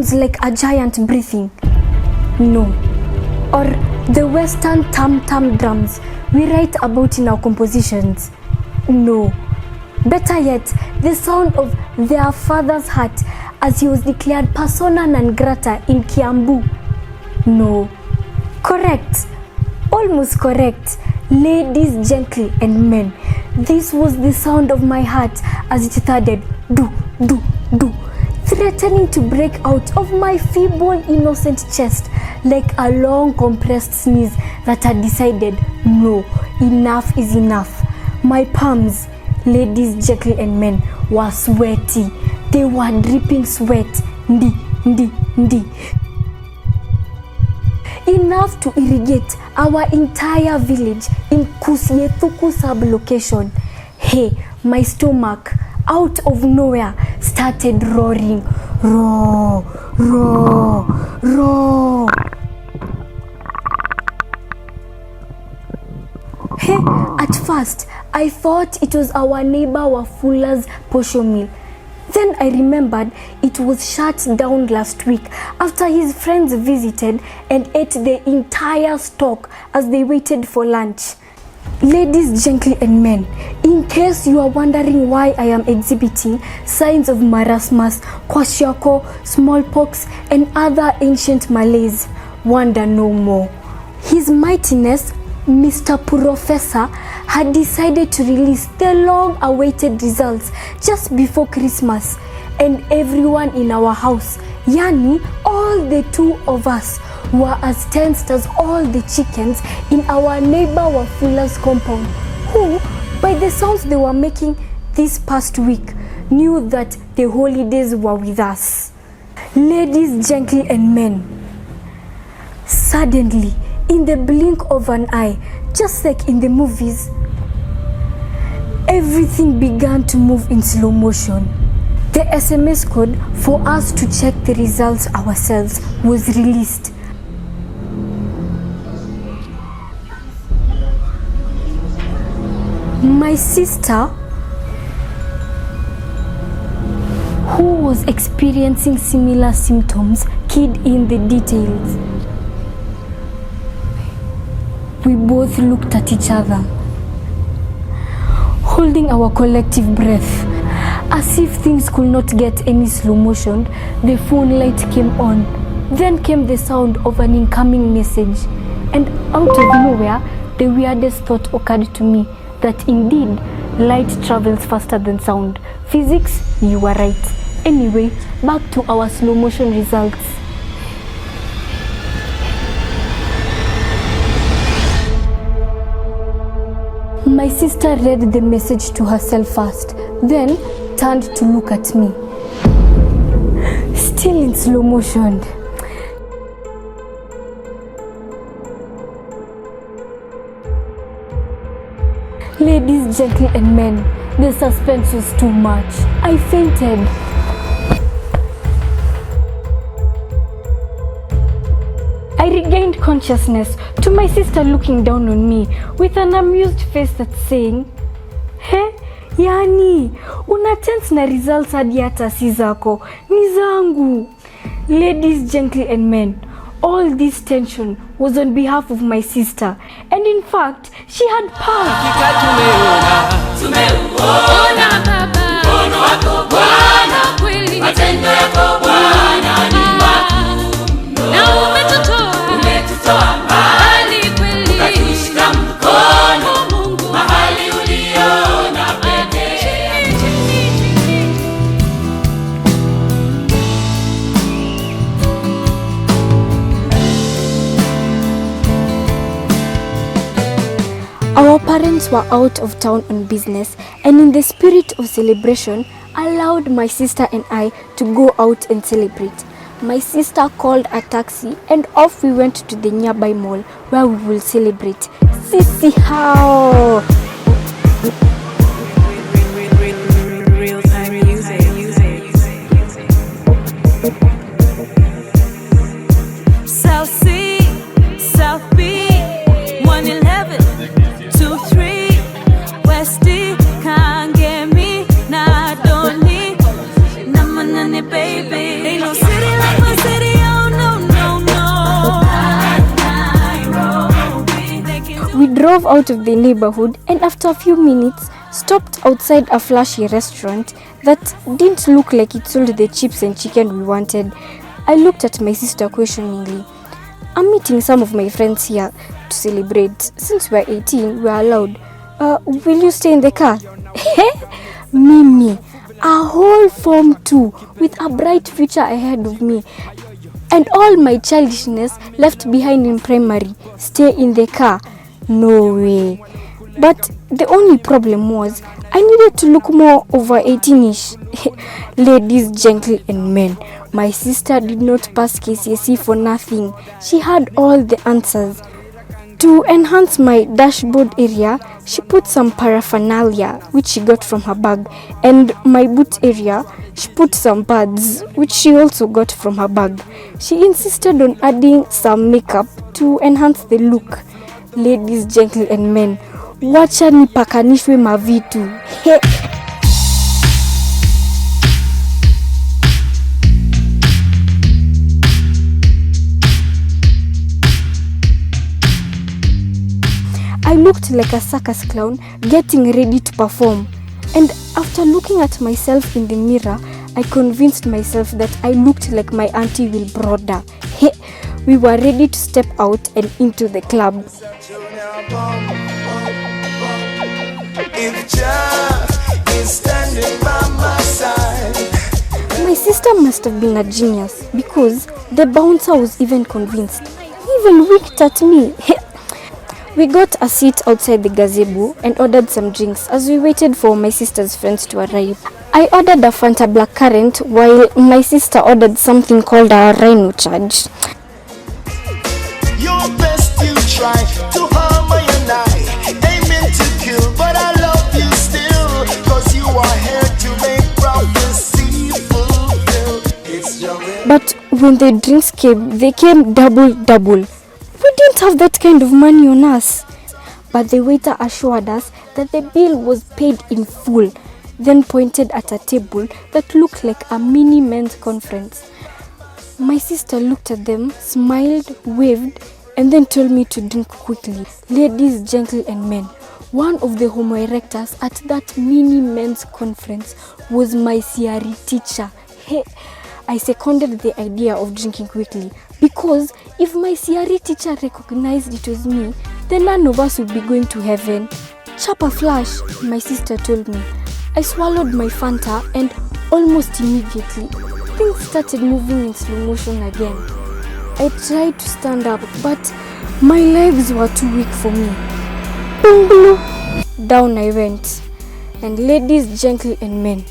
sounds like a giant breathing? No. Or the Western tam-tam drums we write about in our compositions? No. Better yet, the sound of their father's heart as he was declared persona non grata in Kiambu? No. Correct. Almost correct. Ladies, gently, and men, this was the sound of my heart as it thudded, do, do, do, threatening to break out of my feeble, innocent chest like a long compressed sneeze that had decided, no, enough is enough. My palms, ladies, gently, and men, were sweaty. They were dripping sweat. Ndi, ndi, ndi. Enough to irrigate our entire village in Kusiethuku sub-location. Hey, my stomach, out of nowhere, started roaring. Roar, roar, roar. Hey, at first, I thought it was our neighbor Wafula's posho mill. Then I remembered it was shut down last week after his friends visited and ate the entire stock as they waited for lunch. Ladies, gently, and men, in case you are wondering why I am exhibiting signs of marasmus, kwashiorkor, smallpox, and other ancient malaise, wonder no more. His Mightiness, Mr. Professor, had decided to release the long-awaited results just before Christmas, and everyone in our house, yani all the two of us, were as tensed as all the chickens in our neighbor Wafula's compound, who, by the sounds they were making this past week, knew that the holidays were with us. Ladies, gently, and men, suddenly, in the blink of an eye, just like in the movies, everything began to move in slow motion. The SMS code for us to check the results ourselves was released. My sister, who was experiencing similar symptoms, keyed in the details. We both looked at each other, holding our collective breath. As if things could not get any slow motion, the phone light came on. Then came the sound of an incoming message. And out of nowhere, the weirdest thought occurred to me, that indeed, light travels faster than sound. Physics, you were right. Anyway, back to our slow motion results. My sister read the message to herself first, then turned to look at me. Still in slow motion. Ladies, gently, and men, the suspense was too much. I fainted. I regained consciousness to my sister looking down on me with an amused face that's saying, "He, yani, una tense na results hadi hata si zako, ni zangu." Ladies, gently, and men, all this tension was on behalf of my sister, and in fact, she had passed. Our parents were out of town on business, and in the spirit of celebration, allowed my sister and I to go out and celebrate. My sister called a taxi and off we went to the nearby mall where we will celebrate. Sisi how! South C, South B, 111, 23, West D, can't get me, nah, don't need, nah, manane, baby. Ain't no city like my drove out of the neighborhood and after a few minutes stopped outside a flashy restaurant that didn't look like it sold the chips and chicken we wanted. I looked at my sister questioningly. I'm meeting some of my friends here to celebrate. Since we're 18, we're allowed. Will you stay in the car? Mimi, a whole Form 2 with a bright future ahead of me. And all my childishness left behind in primary. Stay in the car? No way. But the only problem was I needed to look more over 18ish. Ladies, gentlemen, my sister did not pass KCSE for nothing. She had all the answers. To enhance my dashboard area, she put some paraphernalia which she got from her bag, and my boot area, she put some pads which she also got from her bag. She insisted on adding some makeup to enhance the look. Ladies, gentlemen, wacha nipakanishwe mavitu. I looked like a circus clown getting ready to perform. And after looking at myself in the mirror, I convinced myself that I looked like my auntie Wilbroda. We were ready to step out and into the club. If Jah is standing by my side. My sister must have been a genius because the bouncer was even convinced. He even winked at me. We got a seat outside the gazebo and ordered some drinks as we waited for my sister's friends to arrive. I ordered a Fanta Blackcurrant while my sister ordered something called a Rhino Charge. Your best you try to harm me and I aiming to kill, but I love you still, cause you are here to make prophecy fulfilled. But when the drinks came, they came double. We didn't have that kind of money on us. But the waiter assured us that the bill was paid in full, then pointed at a table that looked like a mini men's conference. My sister looked at them, smiled, waved, and then told me to drink quickly. Ladies, gentlemen, one of the homo erectors at that mini men's conference was my CRE teacher. I seconded the idea of drinking quickly because if my CRE teacher recognized it was me, then none of us would be going to heaven. Chap a flash, my sister told me. I swallowed my Fanta and almost immediately, things started moving in slow motion again. I tried to stand up, but my legs were too weak for me. Down I went. And ladies, gentlemen,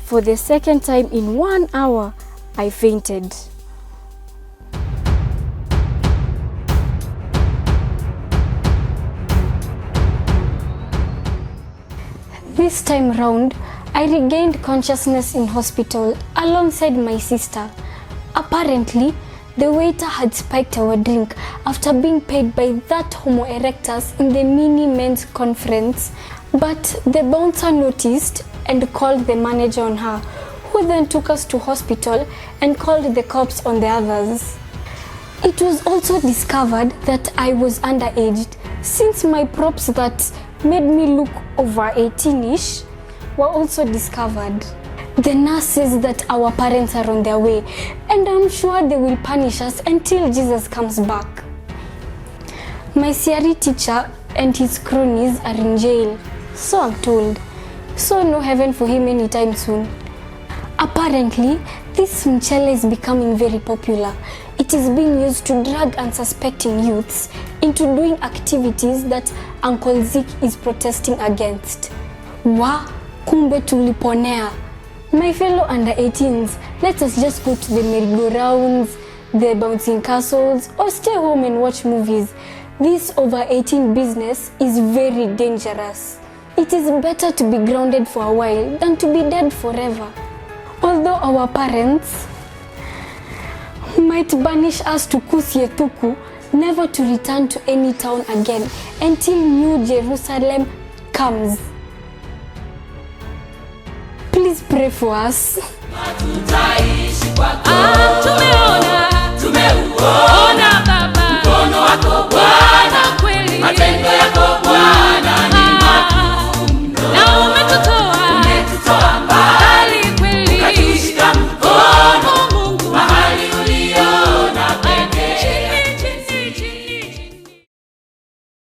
for the second time in 1 hour, I fainted. This time round, I regained consciousness in hospital alongside my sister. Apparently, the waiter had spiked our drink after being paid by that homo erectus in the mini men's conference, but the bouncer noticed and called the manager on her, who then took us to hospital and called the cops on the others. It was also discovered that I was underaged, since my props that made me look over 18ish were also discovered. The nurse says that our parents are on their way, and I'm sure they will punish us until Jesus comes back. My CRE teacher and his cronies are in jail, so I'm told. So no heaven for him anytime soon. Apparently, this mchele is becoming very popular. It is being used to drag unsuspecting youths into doing activities that Uncle Zeke is protesting against. Kumbe tuliponea. My fellow under 18s, let us just go to the merry-go-rounds, the bouncing castles, or stay home and watch movies. This over 18 business is very dangerous. It is better to be grounded for a while than to be dead forever. Although our parents might banish us to Kusietuku, never to return to any town again until New Jerusalem comes. Please pray for us. Tumeona